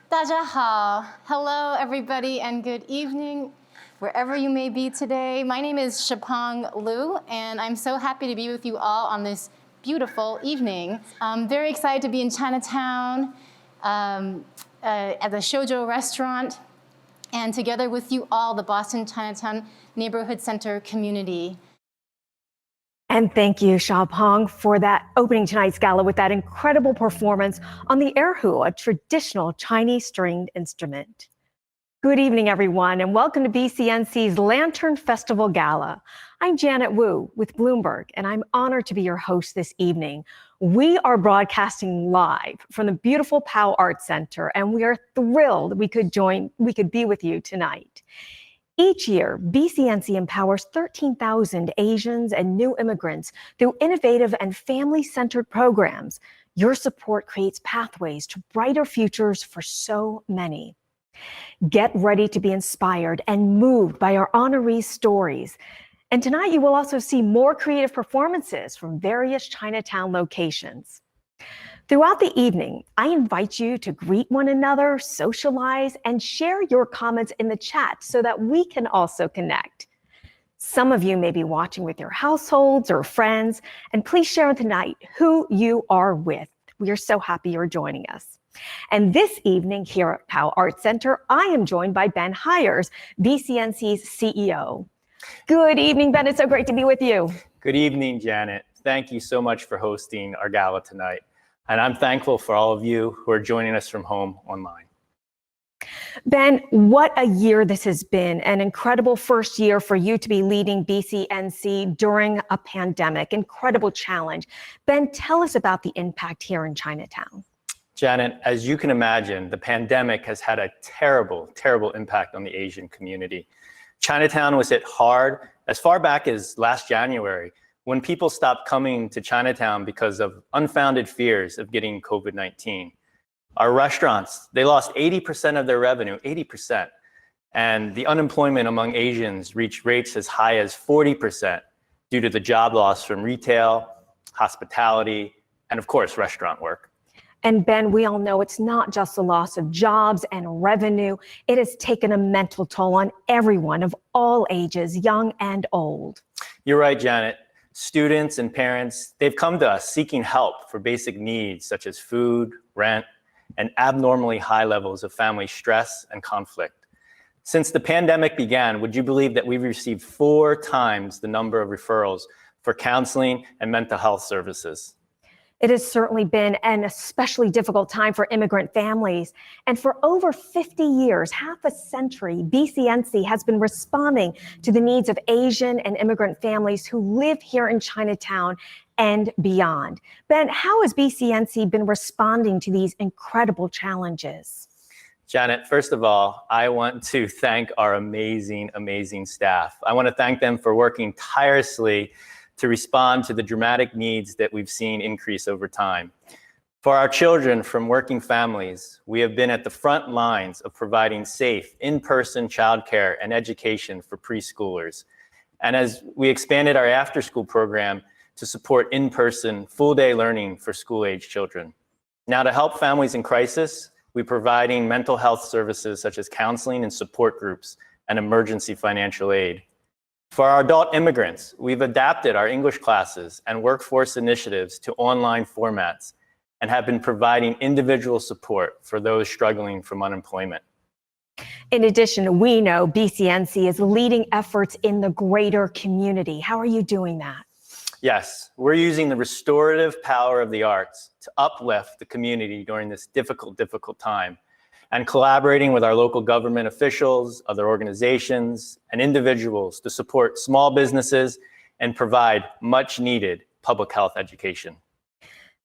大家好. Hello, everybody, and good evening, wherever you may be today. My name is Shapang Liu, and I'm so happy to be with you all on this beautiful evening. I'm very excited to be in Chinatown at the Shoujo restaurant, and together with you all, the Boston Chinatown Neighborhood Center community. And thank you, Xiaopeng, for that opening tonight's gala with that incredible performance on the erhu, a traditional Chinese stringed instrument. Good evening, everyone, and welcome to BCNC's Lantern Festival Gala. I'm Janet Wu with Bloomberg, and I'm honored to be your host this evening. We are broadcasting live from the beautiful Pao Art Center, and we are thrilled we could be with you tonight. Each year, BCNC empowers 13,000 Asians and new immigrants through innovative and family-centered programs. Your support creates pathways to brighter futures for so many. Get ready to be inspired and moved by our honorees' stories. And tonight, you will also see more creative performances from various Chinatown locations. Throughout the evening, I invite you to greet one another, socialize, and share your comments in the chat so that we can also connect. Some of you may be watching with your households or friends, and please share tonight who you are with. We are so happy you're joining us. And this evening here at Pao Art Center, I am joined by Ben Hyers, BCNC's CEO. Good evening, Ben. It's so great to be with you. Good evening, Janet. Thank you so much for hosting our gala tonight. And I'm thankful for all of you who are joining us from home online. Ben, what a year this has been. An incredible first year for you to be leading BCNC during a pandemic. Incredible challenge. Ben, tell us about the impact here in Chinatown. Janet, as you can imagine, the pandemic has had a terrible, terrible impact on the Asian community. Chinatown was hit hard as far back as last January, when people stopped coming to Chinatown because of unfounded fears of getting COVID-19. Our restaurants, they lost 80% of their revenue, 80%. And the unemployment among Asians reached rates as high as 40% due to the job loss from retail, hospitality, and of course, restaurant work. And Ben, we all know it's not just the loss of jobs and revenue. It has taken a mental toll on everyone of all ages, young and old. You're right, Janet. Students and parents, they've come to us seeking help for basic needs such as food, rent, and abnormally high levels of family stress and conflict. Since the pandemic began, would you believe that we've received 4 times the number of referrals for counseling and mental health services? It has certainly been an especially difficult time for immigrant families. And for over 50 years, half a century, BCNC has been responding to the needs of Asian and immigrant families who live here in Chinatown and beyond. Ben, how has BCNC been responding to these incredible challenges? Janet, first of all, I want to thank our amazing, amazing staff. I want to thank them for working tirelessly to respond to the dramatic needs that we've seen increase over time. For our children from working families, we have been at the front lines of providing safe, in-person childcare and education for preschoolers. And as we expanded our after-school program to support in-person, full-day learning for school-age children. Now, to help families in crisis, we're providing mental health services such as counseling and support groups and emergency financial aid. For our adult immigrants, we've adapted our English classes and workforce initiatives to online formats and have been providing individual support for those struggling from unemployment. In addition, we know BCNC is leading efforts in the greater community. How are you doing that? Yes, we're using the restorative power of the arts to uplift the community during this difficult time, and collaborating with our local government officials, other organizations, and individuals to support small businesses and provide much needed public health education.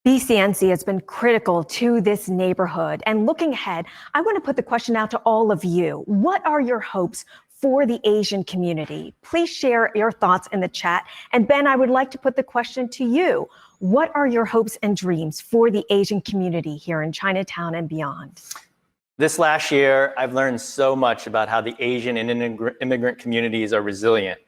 BCNC has been critical to this neighborhood. And looking ahead, I want to put the question out to all of you. What are your hopes for the Asian community? Please share your thoughts in the chat. And Ben, I would like to put the question to you. What are your hopes and dreams for the Asian community here in Chinatown and beyond? This last year, I've learned so much about how the Asian and immigrant communities are resilient.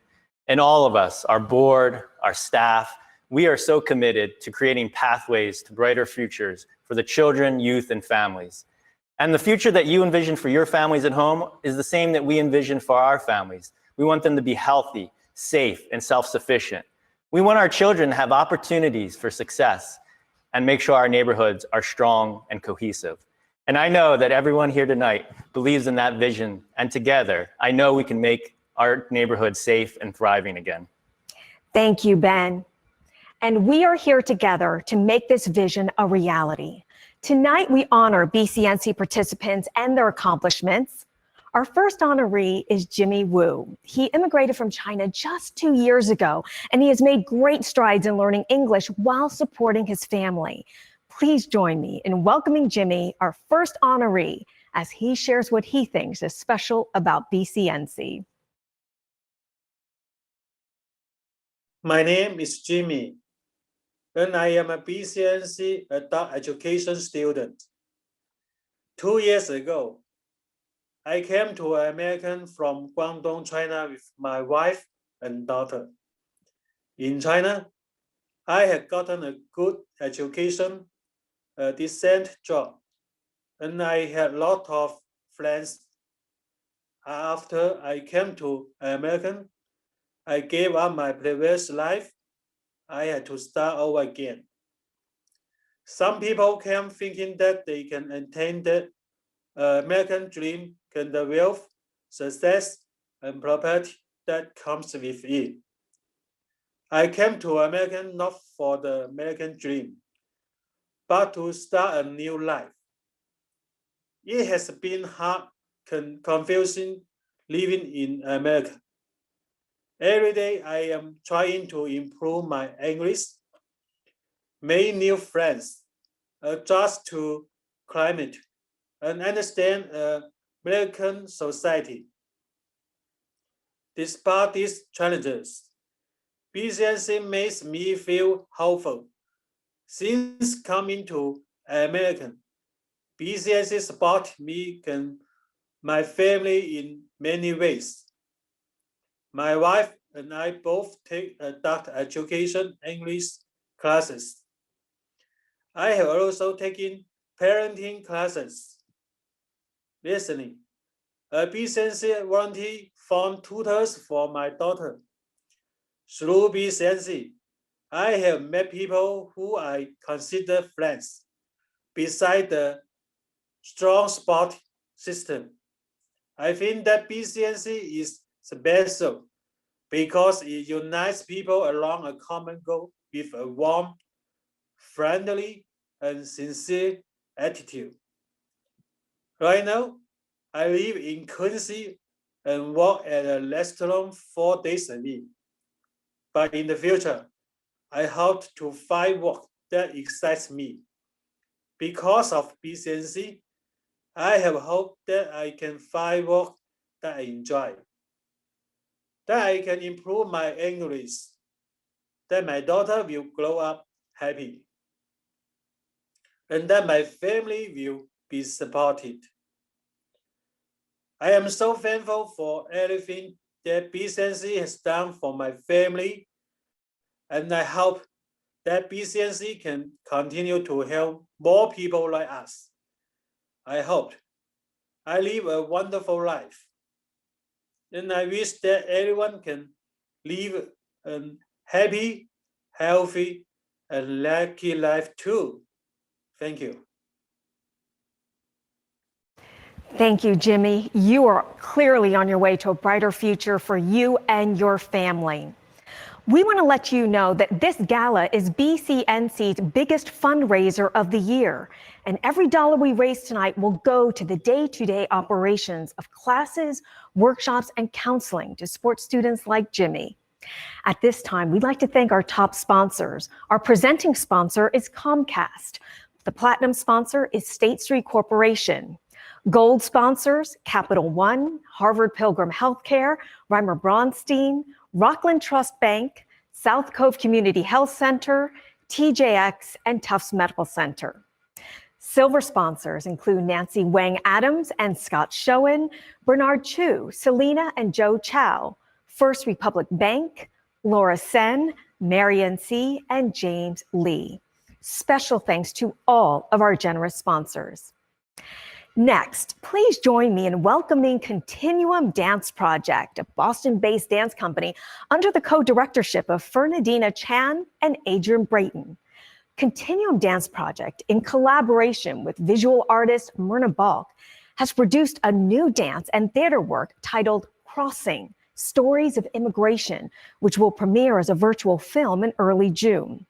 And all of us, our board, our staff, we are so committed to creating pathways to brighter futures for the children, youth, and families. And the future that you envision for your families at home is the same that we envision for our families. We want them to be healthy, safe, and self-sufficient. We want our children to have opportunities for success and make sure our neighborhoods are strong and cohesive. And I know that everyone here tonight believes in that vision, and together, I know we can make our neighborhood safe and thriving again. Thank you, Ben. And we are here together to make this vision a reality. Tonight, we honor BCNC participants and their accomplishments. Our first honoree is Jimmy Wu. He immigrated from China just 2 years ago, and he has made great strides in learning English while supporting his family. Please join me in welcoming Jimmy, our first honoree, as he shares what he thinks is special about BCNC. My name is Jimmy, and I am a BCNC adult education student. 2 years ago, I came to America from Guangdong, China with my wife and daughter. In China, I had gotten a good education, a decent job, and I had a lot of friends. After I came to America, I gave up my previous life. I had to start over again. Some people came thinking that they can attain the American dream and the wealth, success, and property that comes with it. I came to America not for the American dream, but to start a new life. It has been hard and confusing living in America. Every day I am trying to improve my English, make new friends, adjust to climate, and understand American society. Despite these challenges, BCNC makes me feel hopeful. Since coming to America, BCNC supports me and my family in many ways. My wife and I both take adult education English classes. I have also taken parenting classes. Recently, a BCNC volunteer found tutors for my daughter. Through BCNC, I have met people who I consider friends. Besides the strong support system, I think that BCNC is special because it unites people along a common goal with a warm, friendly, and sincere attitude. Right now, I live in Quincy and work at a restaurant 4 days a week. But in the future, I hope to find work that excites me. Because of BCNC, I have hope that I can find work that I enjoy, that I can improve my English, that my daughter will grow up happy, and that my family will be supported. I am so thankful for everything that BCNC has done for my family, and I hope that BCNC can continue to help more people like us. I hope I live a wonderful life, and I wish that everyone can live a happy, healthy, and lucky life too. Thank you. Thank you, Jimmy. You are clearly on your way to a brighter future for you and your family. We want to let you know that this gala is BCNC's biggest fundraiser of the year, and every dollar we raise tonight will go to the day-to-day operations of classes, workshops, and counseling to support students like Jimmy. At this time, we'd like to thank our top sponsors. Our presenting sponsor is Comcast. The platinum sponsor is State Street Corporation. Gold sponsors, Capital One, Harvard Pilgrim Healthcare, Reimer Bronstein, Rockland Trust Bank, South Cove Community Health Center, TJX, and Tufts Medical Center. Silver sponsors include Nancy Wang Adams and Scott Schoen, Bernard Chu, Selena and Joe Chow, First Republic Bank, Laura Sen, Marian C., and James Lee. Special thanks to all of our generous sponsors. Next, please join me in welcoming Continuum Dance Project, a Boston-based dance company under the co-directorship of Fernandina Chan and Adrian Brayton. Continuum Dance Project, in collaboration with visual artist Myrna Balk, has produced a new dance and theater work titled Crossing: Stories of Immigration, which will premiere as a virtual film in early June.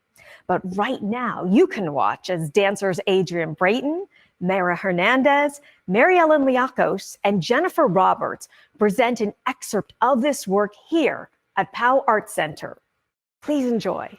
But right now, you can watch as dancers Adrian Brayton, Mara Hernandez, Mary Ellen Liakos, and Jennifer Roberts present an excerpt of this work here at Pao Art Center. Please enjoy.